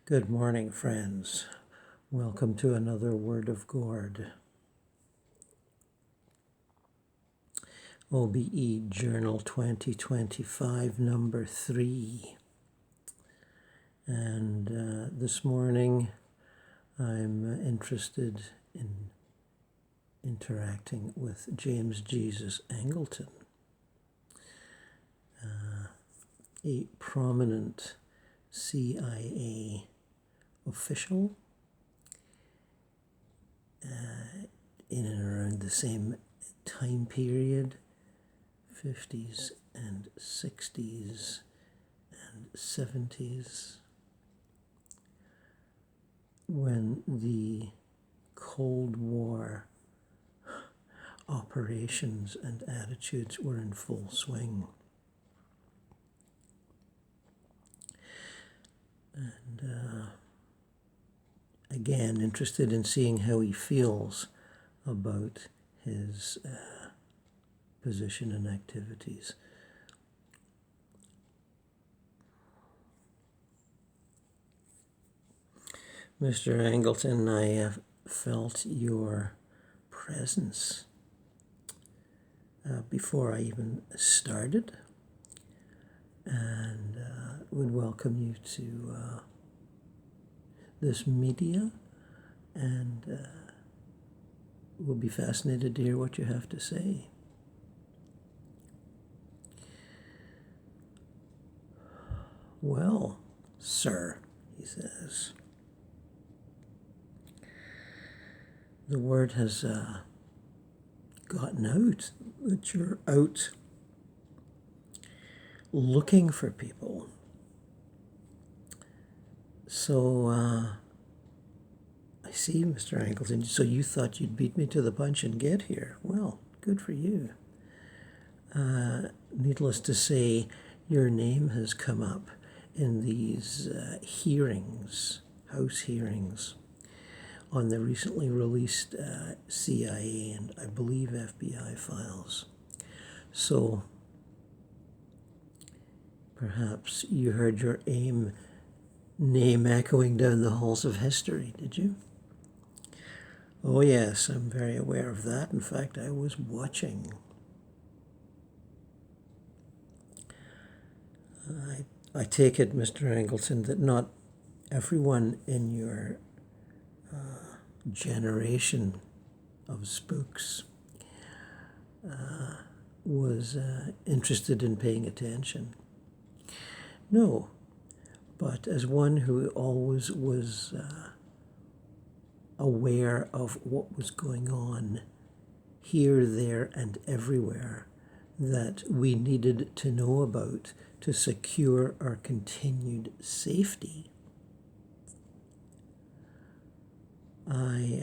Good morning, friends. Welcome to another Word of God. OBEJournal 2025, number 3. And this morning I'm interested in interacting with James Jesus Angleton, a prominent CIA official in and around the same time period, 50s and 60s and 70s, when the Cold War operations and attitudes were in full swing. And again, interested in seeing how he feels about his position and activities. Mr. Angleton, I have felt your presence before I even started, and would welcome you to this media, and we'll be fascinated to hear what you have to say. Well, sir, he says, the word has gotten out that you're out looking for people. So I see, Mr. Angleton. So you thought you'd beat me to the punch and get here. Well, good for you. Needless to say, your name has come up in these hearings, House hearings, on the recently released CIA and I believe FBI files. So perhaps you heard your name echoing down the halls of history, did you? Oh yes, I'm very aware of that. In fact, I was watching. I take it, Mr. Angleton, that not everyone in your generation of spooks was interested in paying attention. No, but as one who always was aware of what was going on here, there, and everywhere that we needed to know about to secure our continued safety, I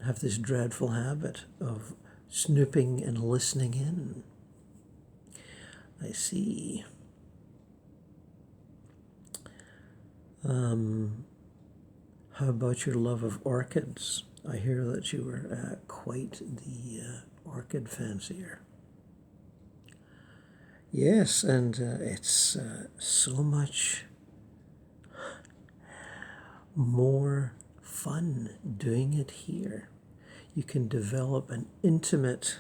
have this dreadful habit of snooping and listening in. I see. How about your love of orchids? I hear that you were quite the orchid fancier. Yes, and it's so much more fun doing it here. You can develop an intimate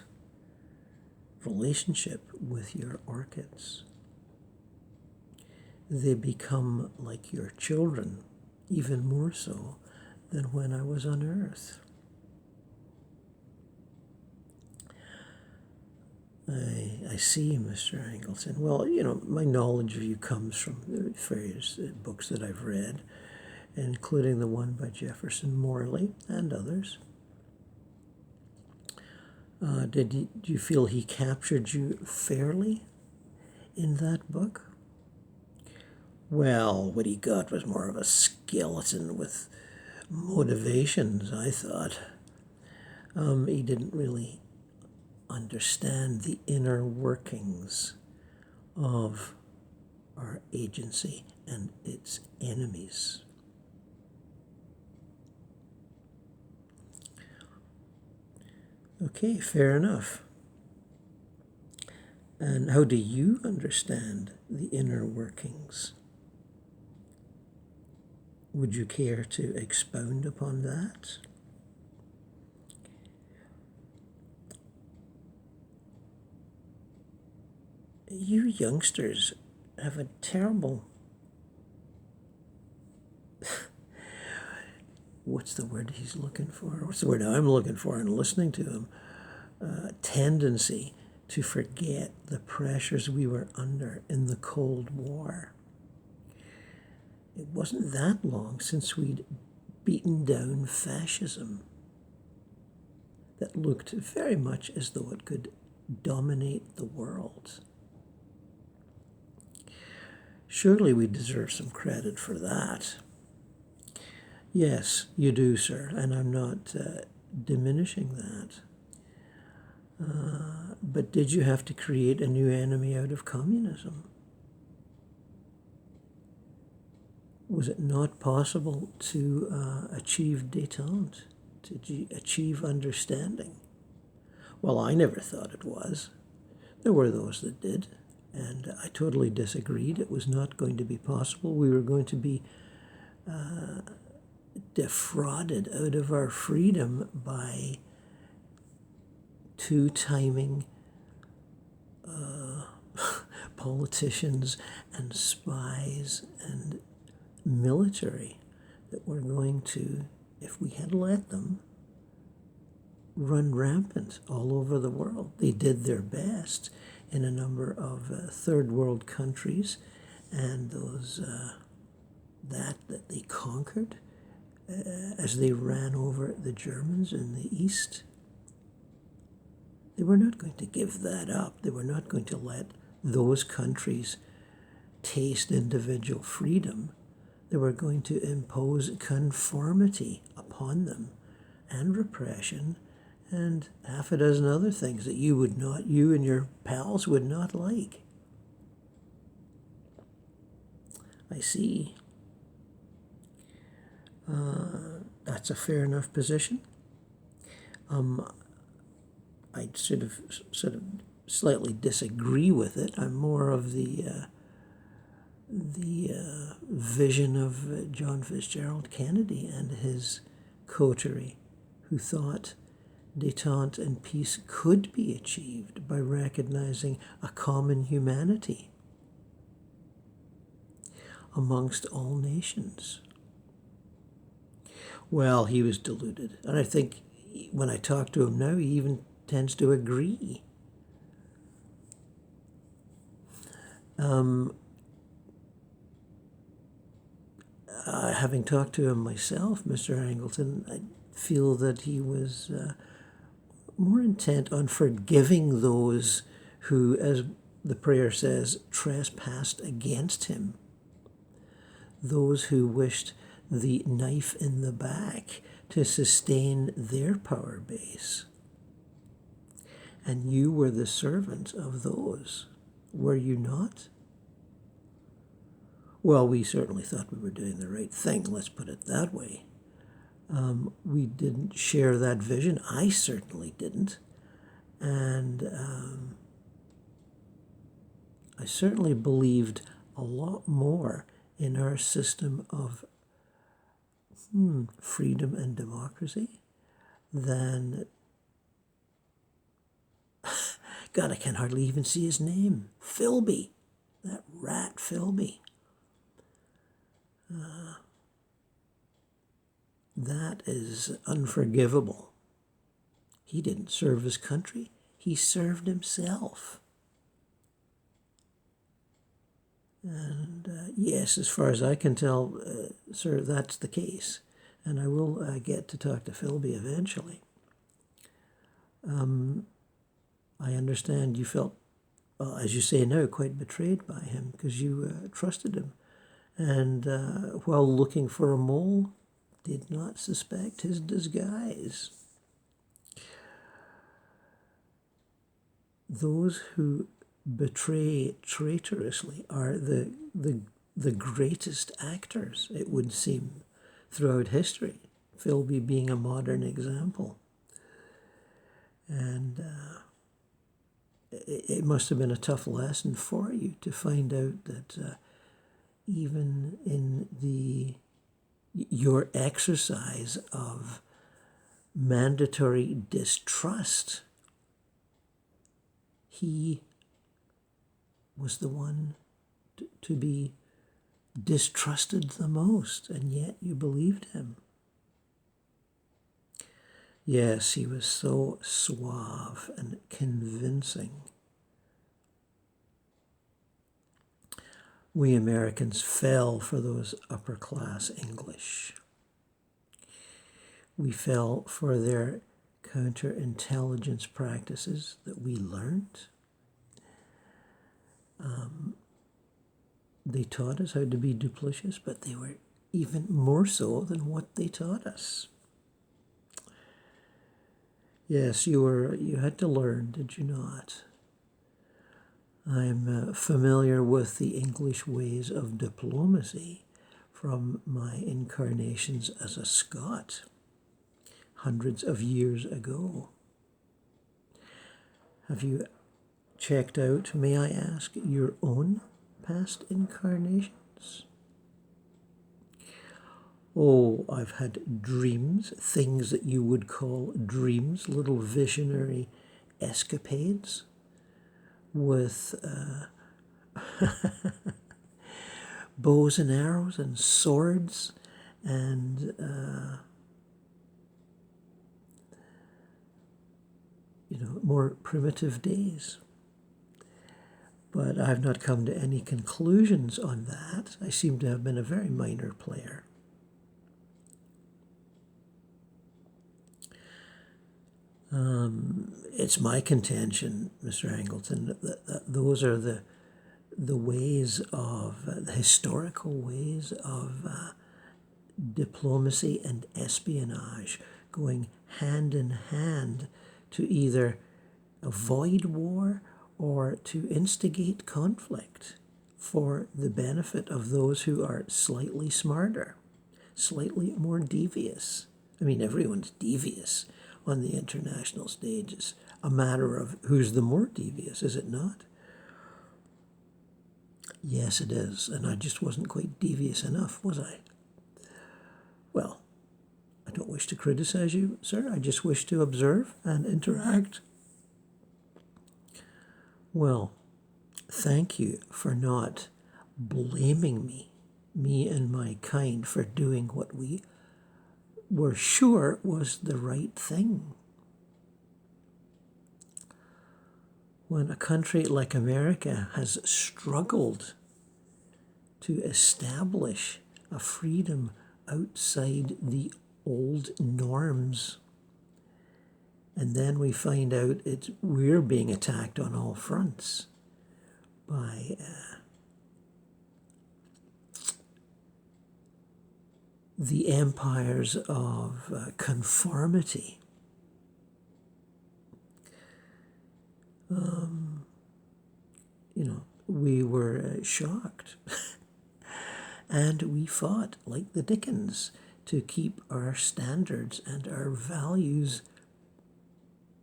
relationship with your orchids. They become like your children, even more so than when I was on Earth. I see, Mr. Angleton. Well, you know, my knowledge of you comes from the various books that I've read, including the one by Jefferson Morley and others. Do you feel he captured you fairly in that book? Well, what he got was more of a skeleton with motivations, I thought. He didn't really understand the inner workings of our agency and its enemies. Okay, fair enough. And how do you understand the inner workings? Would you care to expound upon that? You youngsters have a terrible, what's the word he's looking for? What's the word I'm looking for in listening to him? Tendency to forget the pressures we were under in the Cold War. It wasn't that long since we'd beaten down fascism that looked very much as though it could dominate the world. Surely we deserve some credit for that. Yes, you do, sir, and I'm not diminishing that. But did you have to create a new enemy out of communism? Was it not possible to achieve détente, to achieve understanding? Well, I never thought it was. There were those that did, and I totally disagreed. It was not going to be possible. We were going to be defrauded out of our freedom by two-timing politicians and spies and military that were going to, if we had let them, run rampant all over the world. They did their best in a number of third world countries, and those that they conquered as they ran over the Germans in the East. They were not going to give that up. They were not going to let those countries taste individual freedom. They were going to impose conformity upon them and repression and half a dozen other things that you and your pals would not like. I see. That's a fair enough position. I sort of slightly disagree with it. I'm more of the vision of John Fitzgerald Kennedy and his coterie, who thought détente and peace could be achieved by recognizing a common humanity amongst all nations. Well, he was deluded, and I think when I talk to him now, he even tends to agree. Having talked to him myself, Mr. Angleton, I feel that he was more intent on forgiving those who, as the prayer says, trespassed against him. Those who wished the knife in the back to sustain their power base. And you were the servant of those, were you not? Well, we certainly thought we were doing the right thing, let's put it that way. We didn't share that vision. I certainly didn't. And I certainly believed a lot more in our system of freedom and democracy than... God, I can hardly even see his name. Philby. That rat Philby. That is unforgivable. He didn't serve his country. He served himself. And yes, as far as I can tell, sir, that's the case. And I will get to talk to Philby eventually. I understand you felt, as you say now, quite betrayed by him because you trusted him. And while looking for a mole, did not suspect his disguise. Those who betray traitorously are the greatest actors, it would seem, throughout history. Philby being a modern example. And it must have been a tough lesson for you to find out that even in the your exercise of mandatory distrust. He was the one to be distrusted the most, and yet you believed him. Yes, he was so suave and convincing. We Americans fell for those upper-class English. We fell for their counterintelligence practices that we learned. They taught us how to be duplicitous, but they were even more so than what they taught us. Yes, you had to learn, did you not? I'm familiar with the English ways of diplomacy from my incarnations as a Scot hundreds of years ago. Have you checked out, may I ask, your own past incarnations? Oh, I've had dreams, things that you would call dreams, little visionary escapades with bows and arrows and swords and more primitive days. But I've not come to any conclusions on that. I seem to have been a very minor player. It's my contention, Mr. Angleton, that those are the ways of, the historical ways of diplomacy and espionage going hand in hand to either avoid war or to instigate conflict for the benefit of those who are slightly smarter, slightly more devious. I mean, everyone's devious on the international stage. It's a matter of who's the more devious, is it not? Yes, it is, and I just wasn't quite devious enough, was I? Well, I don't wish to criticize you, sir. I just wish to observe and interact. Well, thank you for not blaming me and my kind, for doing what we were sure was the right thing. When a country like America has struggled to establish a freedom outside the old norms, and then we find out we're being attacked on all fronts by the empires of conformity. We were shocked. And we fought like the Dickens to keep our standards and our values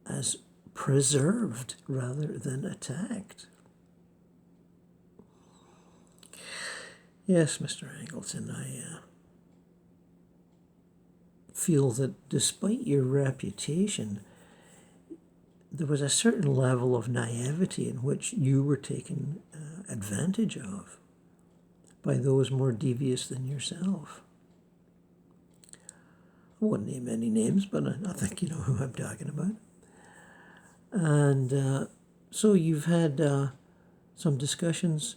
as preserved rather than attacked. Yes, Mr. Angleton, I feel that despite your reputation, there was a certain level of naivety in which you were taken advantage of by those more devious than yourself. I won't name any names, but I think you know who I'm talking about. And so you've had some discussions,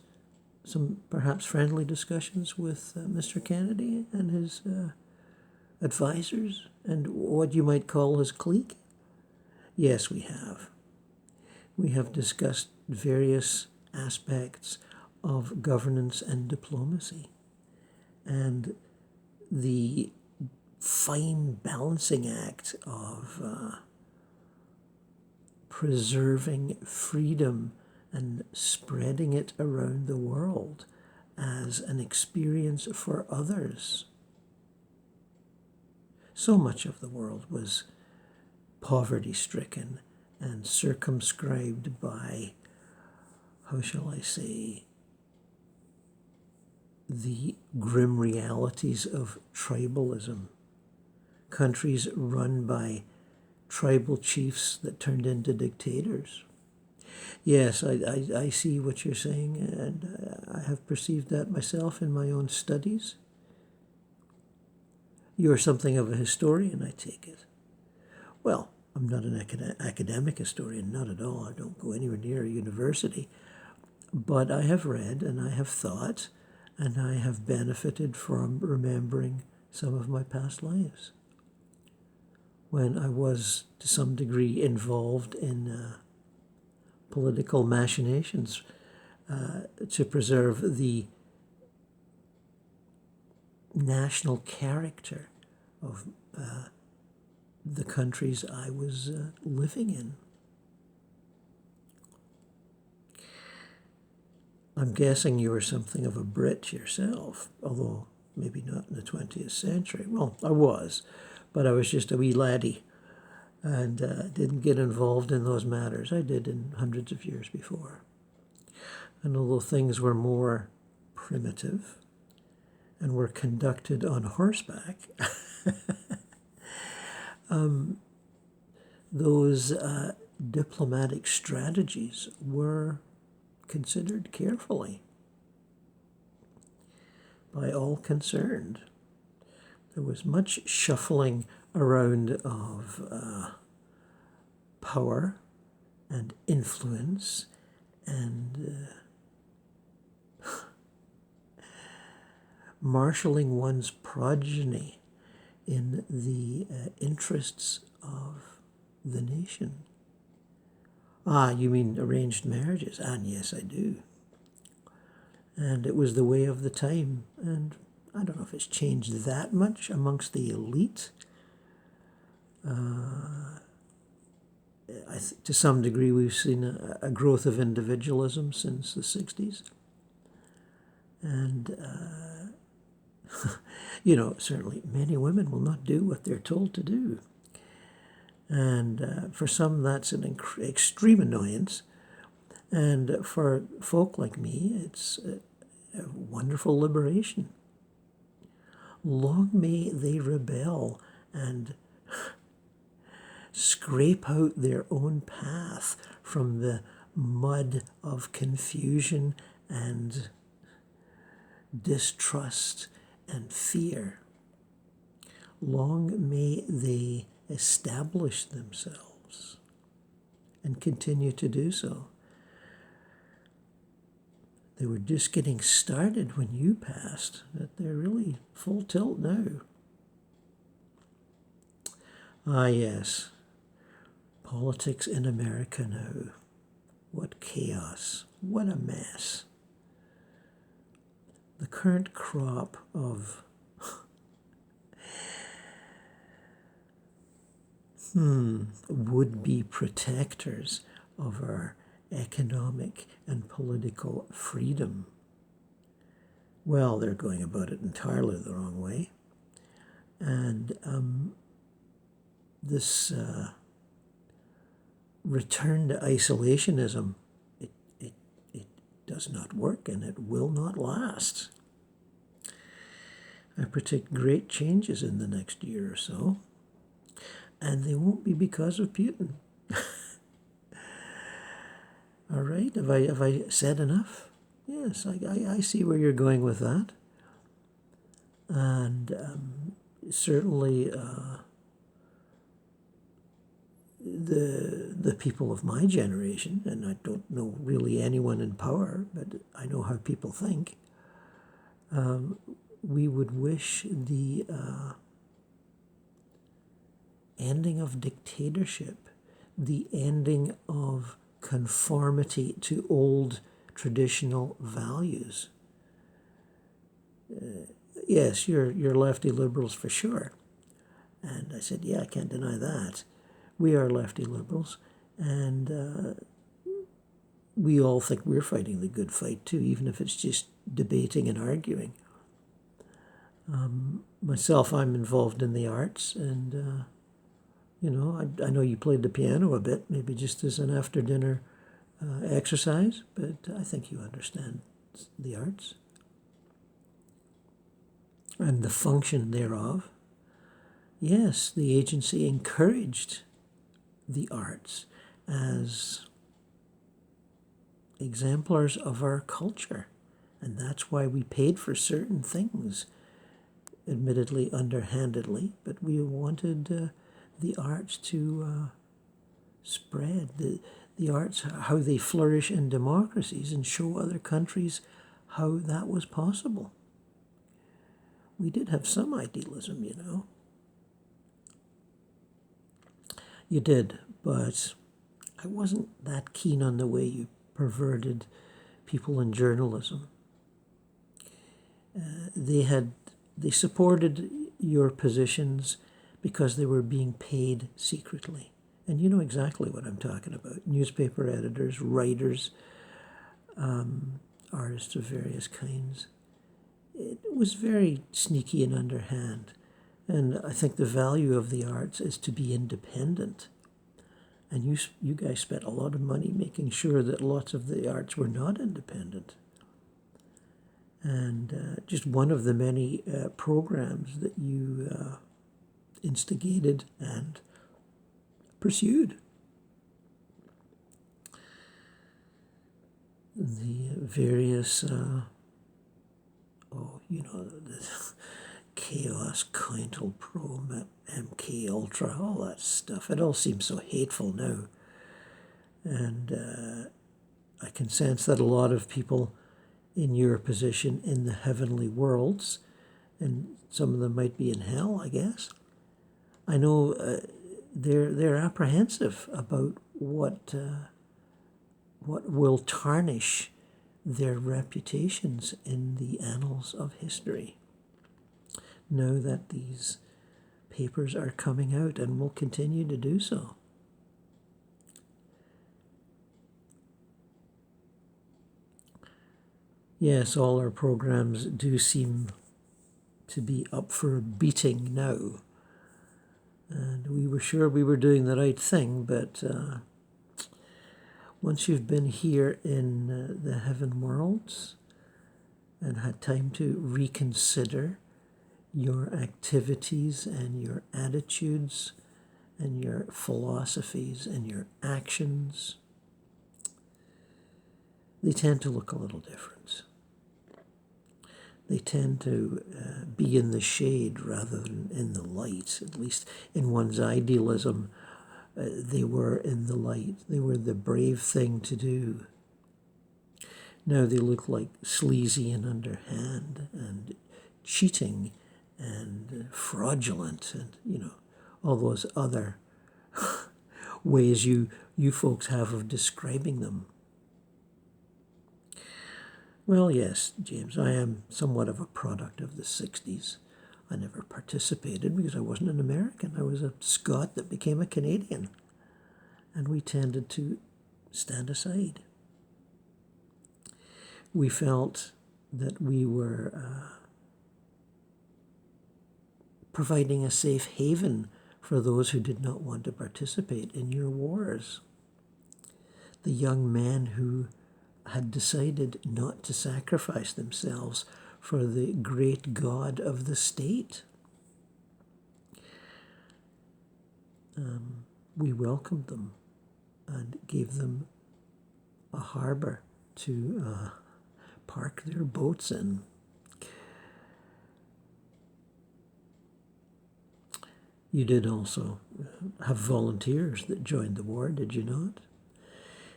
some perhaps friendly discussions with Mr. Kennedy and his advisors and what you might call his clique? Yes, we have. We have discussed various aspects of governance and diplomacy, and the fine balancing act of preserving freedom and spreading it around the world as an experience for others. So much of the world was poverty-stricken and circumscribed by, how shall I say, the grim realities of tribalism. Countries run by tribal chiefs that turned into dictators. Yes, I see what you're saying, and I have perceived that myself in my own studies. You're something of a historian, I take it. Well, I'm not an academic historian, not at all. I don't go anywhere near a university. But I have read and I have thought and I have benefited from remembering some of my past lives, when I was to some degree involved in political machinations to preserve the national character of the countries I was living in. I'm guessing you were something of a Brit yourself, although maybe not in the 20th century. Well, I was, but I was just a wee laddie and didn't get involved in those matters. I did in hundreds of years before. And although things were more primitive and were conducted on horseback, those diplomatic strategies were considered carefully by all concerned. There was much shuffling around of power and influence and marshalling one's progeny in the interests of the nation. Ah, you mean arranged marriages? And yes, I do. And it was the way of the time. And I don't know if it's changed that much amongst the elite. To some degree, we've seen a growth of individualism since the 60s. And, certainly many women will not do what they're told to do. And for some, that's an extreme annoyance. And for folk like me, it's a wonderful liberation. Long may they rebel and scrape out their own path from the mud of confusion and distrust and fear. Long may they establish themselves and continue to do so. They were just getting started when you passed, but they're really full tilt now. Ah, yes. Politics in America now. What chaos. What a mess. The current crop of would-be protectors of our economic and political freedom. Well, they're going about it entirely the wrong way. And this return to isolationism, it does not work and it will not last. I predict great changes in the next year or so, and they won't be because of Putin. All right, have I said enough? Yes, I see where you're going with that. And certainly the people of my generation, and I don't know really anyone in power, but I know how people think, we would wish the ending of dictatorship, the ending of conformity to old traditional values. Yes, you're lefty liberals for sure. And I said, yeah, I can't deny that. We are lefty liberals, and we all think we're fighting the good fight too, even if it's just debating and arguing. Myself, I'm involved in the arts, and I know you played the piano a bit, maybe just as an after-dinner exercise, but I think you understand the arts. and the function thereof, yes, the agency encouraged the arts as exemplars of our culture. And that's why we paid for certain things, admittedly underhandedly, but we wanted the arts to spread, the arts, how they flourish in democracies, and show other countries how that was possible. We did have some idealism, you know. You did, but I wasn't that keen on the way you perverted people in journalism. They supported your positions because they were being paid secretly. And you know exactly what I'm talking about. Newspaper editors, writers, artists of various kinds. It was very sneaky and underhand. And I think the value of the arts is to be independent. And you guys spent a lot of money making sure that lots of the arts were not independent. And just one of the many programs that you instigated and pursued. The various, the Chaos, Cointel Pro, MK Ultra, all that stuff. It all seems so hateful now. And I can sense that a lot of people in your position in the heavenly worlds, and some of them might be in hell, I guess. I know they're apprehensive about what will tarnish their reputations in the annals of history. Know that these papers are coming out and will continue to do so. Yes, all our programs do seem to be up for a beating now. And we were sure we were doing the right thing, but once you've been here in the heaven worlds and had time to reconsider your activities and your attitudes and your philosophies and your actions, they tend to look a little different. They tend to be in the shade rather than in the light. At least in one's idealism, they were in the light. They were the brave thing to do. Now they look like sleazy and underhand and cheating and fraudulent and, all those other ways you folks have of describing them. Well, yes, James, I am somewhat of a product of the 60s. I never participated because I wasn't an American. I was a Scot that became a Canadian. And we tended to stand aside. We felt that we were providing a safe haven for those who did not want to participate in your wars. The young men who had decided not to sacrifice themselves for the great God of the state. We welcomed them and gave them a harbor to park their boats in. You did also have volunteers that joined the war, did you not?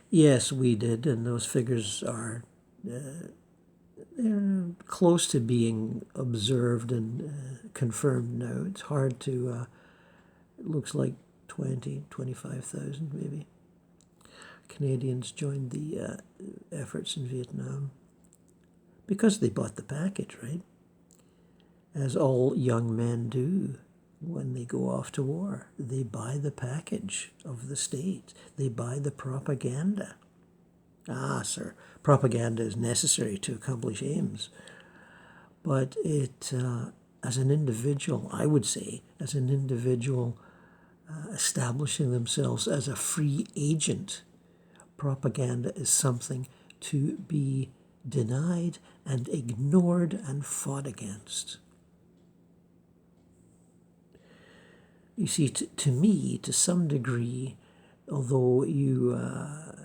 Yes, we did, and those figures are they're close to being observed and confirmed now. It's hard to, it looks like 25,000 maybe. Canadians joined the efforts in Vietnam because they bought the package, right? As all young men do when they go off to war. They buy the package of the state. They buy the propaganda. Ah, sir, propaganda is necessary to accomplish aims. But it, as an individual, I would say, as an individual establishing themselves as a free agent, propaganda is something to be denied and ignored and fought against. You see, to me, to some degree, although you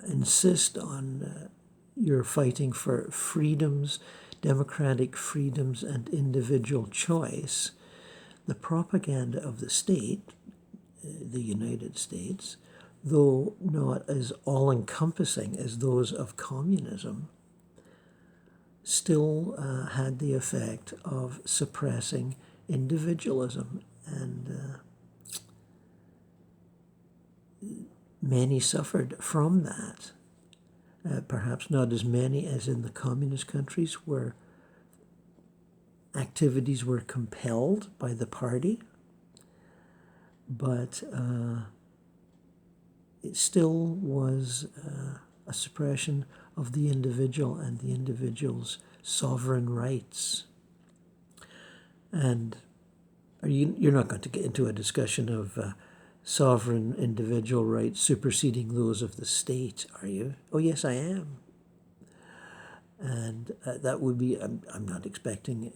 insist on you're fighting for freedoms, democratic freedoms, and individual choice, the propaganda of the state, the United States, though not as all-encompassing as those of communism, still had the effect of suppressing individualism, and many suffered from that. Perhaps not as many as in the communist countries where activities were compelled by the party, but it still was a suppression of the individual and the individual's sovereign rights. And you're not going to get into a discussion of sovereign individual rights superseding those of the state, are you? Oh, yes, I am. And that would be, I'm not expecting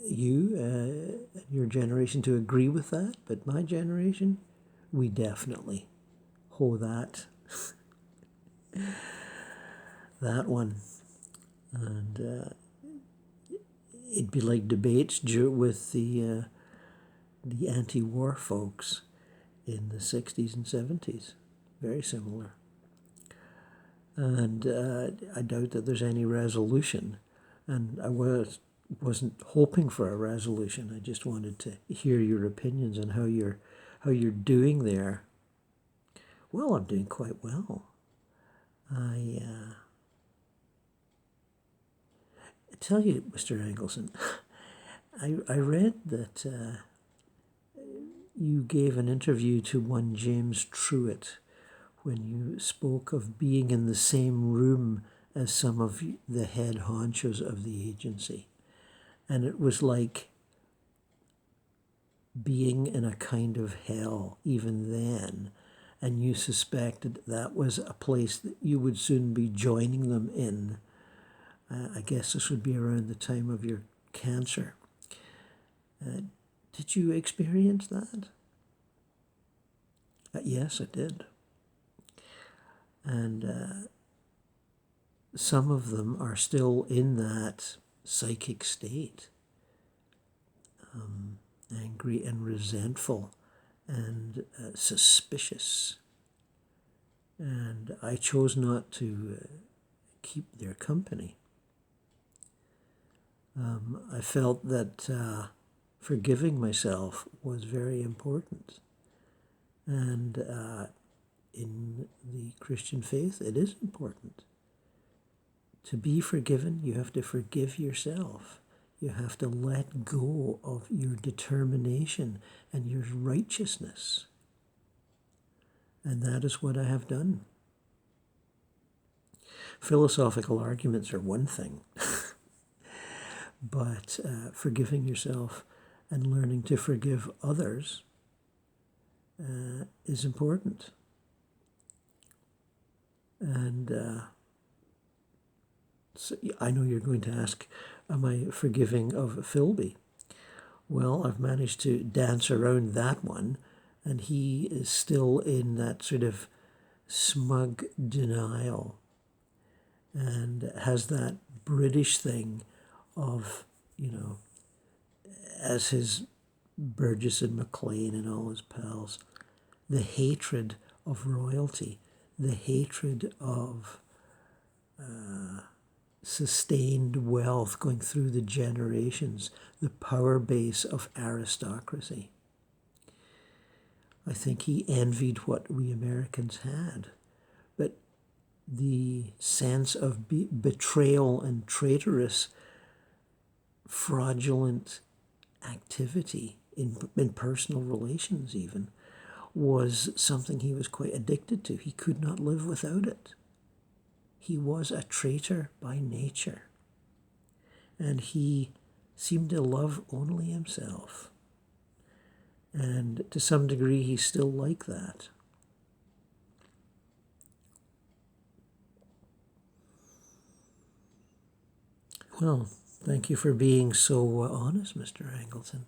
you, your generation, to agree with that, but my generation, we definitely hold that one. And it'd be like debates with the anti-war folks in the 60s and 70s. Very similar. And I doubt that there's any resolution. And I wasn't hoping for a resolution. I just wanted to hear your opinions on how you're doing there. Well, I'm doing quite well. I tell you, Mr. Angleton, I read that you gave an interview to one James Truitt when you spoke of being in the same room as some of the head honchos of the agency. And it was like being in a kind of hell even then. And you suspected that was a place that you would soon be joining them in. I guess this would be around the time of your cancer. Did you experience that? Yes, I did. And some of them are still in that psychic state, angry and resentful and suspicious. And I chose not to keep their company. I felt that forgiving myself was very important. And in the Christian faith, it is important. To be forgiven, you have to forgive yourself. You have to let go of your determination and your righteousness. And that is what I have done. Philosophical arguments are one thing, but forgiving yourself and learning to forgive others is important. And so I know you're going to ask, am I forgiving of Philby? Well, I've managed to dance around that one, and he is still in that sort of smug denial and has that British thing of, as his Burgess and Maclean and all his pals, the hatred of royalty, the hatred of sustained wealth going through the generations, the power base of aristocracy. I think he envied what we Americans had. But the sense of betrayal and traitorous, fraudulent activity in personal relations even was something he was quite addicted to. He could not live without it. He was a traitor by nature, and he seemed to love only himself. And to some degree, he's still like that. Well, thank you for being so honest, Mr. Angleton.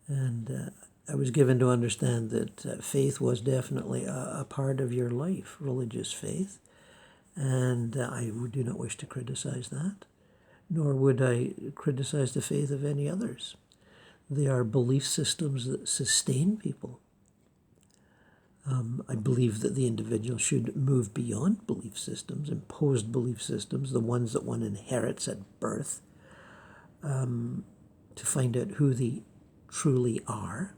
And I was given to understand that faith was definitely a part of your life, religious faith, and I do not wish to criticize that, nor would I criticize the faith of any others. They are belief systems that sustain people. I believe that the individual should move beyond belief systems, imposed belief systems, the ones that one inherits at birth, to find out who they truly are,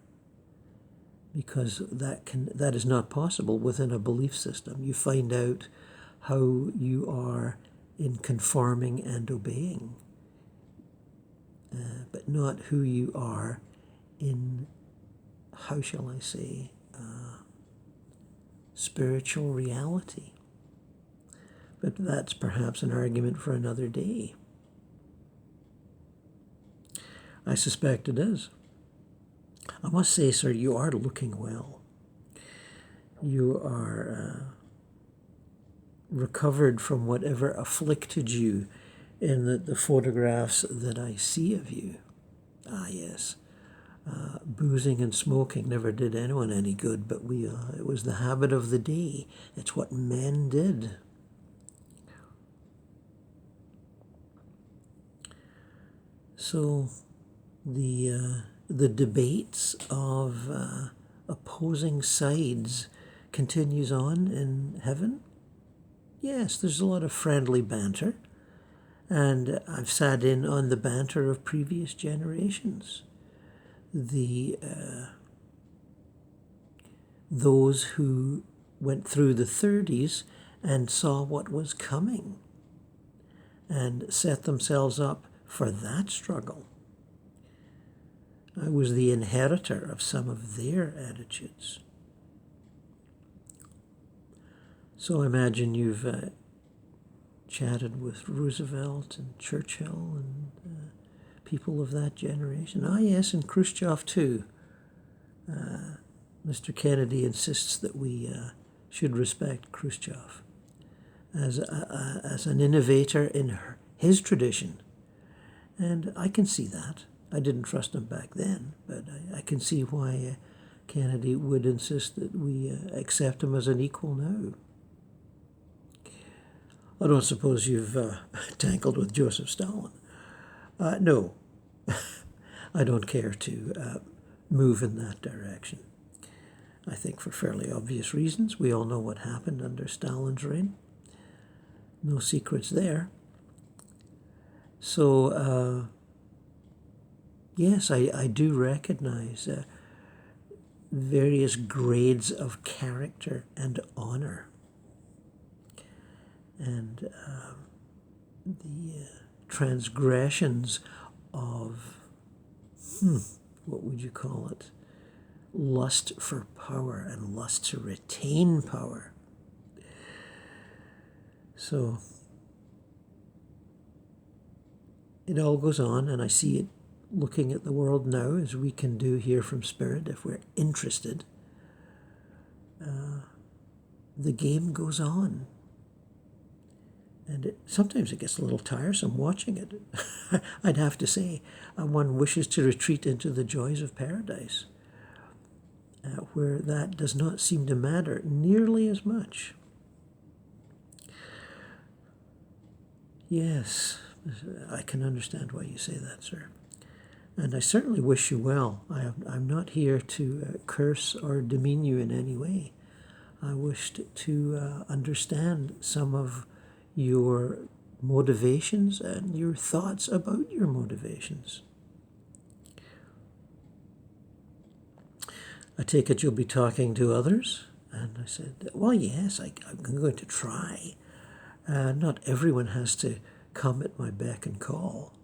because that is not possible within a belief system. You find out how you are in conforming and obeying, but not who you are in, how shall I say, spiritual reality. But that's perhaps an argument for another day. I suspect it is. I must say, sir, you are looking well. You are recovered from whatever afflicted you in the photographs that I see of you. Ah, yes. Boozing and smoking never did anyone any good, but it was the habit of the day. It's what men did. So the debates of opposing sides continues on in heaven. Yes, there's a lot of friendly banter, and I've sat in on the banter of previous generations. Those who went through the 30s and saw what was coming and set themselves up for that struggle. I was the inheritor of some of their attitudes. So I imagine you've chatted with Roosevelt and Churchill and people of that generation. Ah, yes, and Khrushchev too. Mr. Kennedy insists that we should respect Khrushchev as an innovator in his tradition. And I can see that. I didn't trust him back then, but I can see why Kennedy would insist that we accept him as an equal now. I don't suppose you've tangled with Joseph Stalin. No, I don't care to move in that direction. I think for fairly obvious reasons. We all know what happened under Stalin's reign. No secrets there. So, yes, I do recognize various grades of character and honor. And the transgressions of, what would you call it? Lust for power and lust to retain power. So it all goes on, and I see it looking at the world now, as we can do here from Spirit if we're interested. The game goes on. And sometimes it gets a little tiresome watching it. I'd have to say, one wishes to retreat into the joys of paradise, where that does not seem to matter nearly as much. Yes, I can understand why you say that, sir. And I certainly wish you well. I'm not here to curse or demean you in any way. I wished to understand some of your motivations and your thoughts about your motivations. I take it you'll be talking to others? And I said, well, yes, I'm going to try. Not everyone has to come at my beck and call.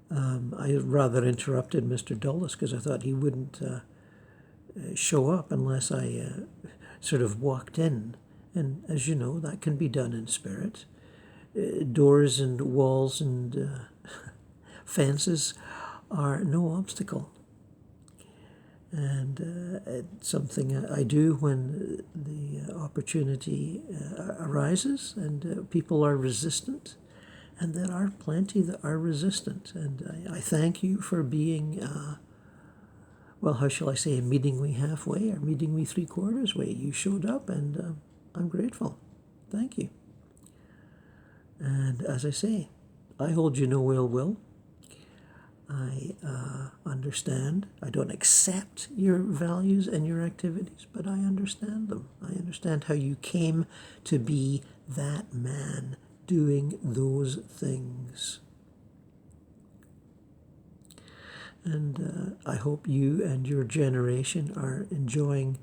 I rather interrupted Mr. Dulles because I thought he wouldn't show up unless I sort of walked in. And as you know, that can be done in spirit. Doors and walls and fences are no obstacle. And it's something I do when the opportunity arises and people are resistant. And there are plenty that are resistant. And I thank you for being well, how shall I say, meeting me halfway or meeting me three-quarters way. You showed up, and I'm grateful. Thank you. And as I say, I hold you no ill will. I understand. I don't accept your values and your activities, but I understand them. I understand how you came to be that man doing those things. And I hope you and your generation are enjoying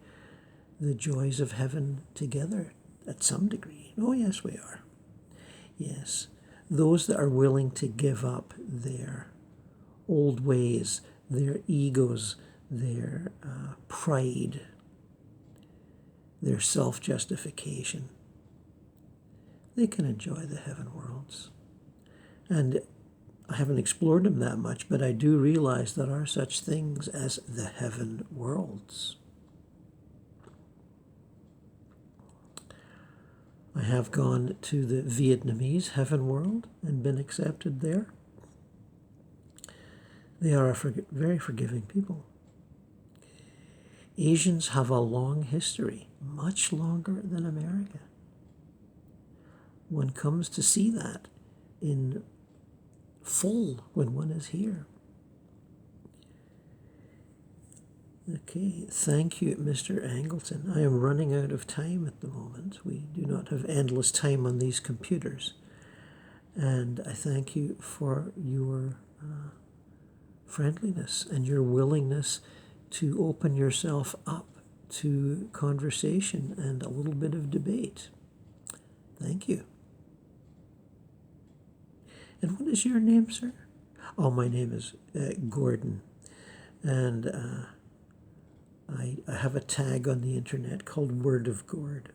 the joys of heaven together at some degree. Oh, yes, we are. Yes. Those that are willing to give up their old ways, their egos, their pride, their self-justification, they can enjoy the heaven worlds. And I haven't explored them that much, but I do realize there are such things as the heaven worlds. I have gone to the Vietnamese heaven world and been accepted there. They are very forgiving people. Asians have a long history, much longer than America. One comes to see that in full when one is here. Okay, thank you, Mr. Angleton. I am running out of time at the moment. We do not have endless time on these computers. And I thank you for your friendliness and your willingness to open yourself up to conversation and a little bit of debate. Thank you. And what is your name, sir? Oh, my name is Gordon. And I have a tag on the internet called WordofGord.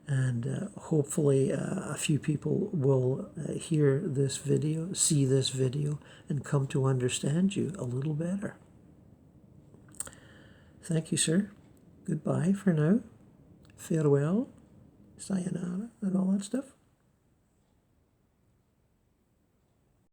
And hopefully a few people will hear this video, see this video, and come to understand you a little better. Thank you, sir. Goodbye for now. Farewell, sayonara, and all that stuff.